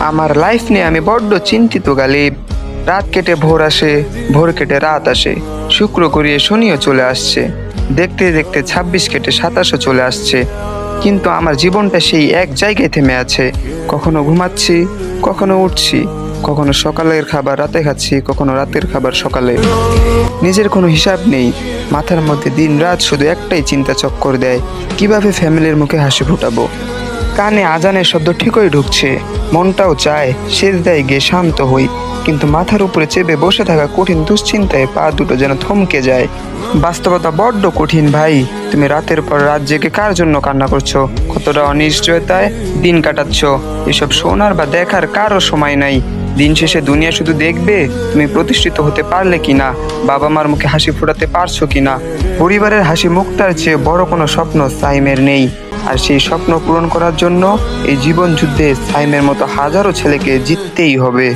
আমার লাইফ নিয়ে আমি বড্ড চিন্তিত গালিব। রাত কেটে ভোর আসে, ভোর কেটে রাত আসে, শুক্র গড়িয়ে শনিও চলে আসছে, দেখতে দেখতে 26 কেটে 27ও চলে আসছে। কিন্তু আমার জীবনটা সেই এক জায়গায় থেমে আছে। কখনো ঘুমাচ্ছি, কখনো উঠছি, কখনো সকালের খাবার রাতে খাচ্ছি, কখনো রাতের খাবার সকালে। নিজের কোনো হিসাব নেই। মাথার মধ্যে দিন রাত শুধু একটাই চিন্তা চক্কর দেয়, কিভাবে ফ্যামিলির মুখে হাসি ফোটাবো। কানে আজানের শব্দ ঠিকই ঢুকছে, মনটাও চায় সেজদায় গিয়ে শান্ত হই, কিন্তু মাথার উপরে চেপে বসে থাকা কঠিন দুশ্চিন্তায় পা দুটো যেন থমকে যায়। বাস্তবতা বড্ড কঠিন ভাই। তুমি রাতের পর রাত জেগে কার জন্য কান্না করছো, কতটা অনিশ্চয়তায় দিন কাটাচ্ছ, এসব শোনার বা দেখার কারো সময় নাই। দিন শেষে দুনিয়া শুধু দেখবে তুমি প্রতিষ্ঠিত হতে পারলে কিনা, বাবা মার মুখে হাসি ফোটাতে পারছো কিনা। পরিবারের হাসি মুখটার চেয়ে বড় কোনো স্বপ্ন সাইমের নেই। আর সেই স্বপ্ন পূরণ করার জন্য এই জীবন যুদ্ধে সাইমের মতো হাজারো ছেলেকে জিততেই হবে।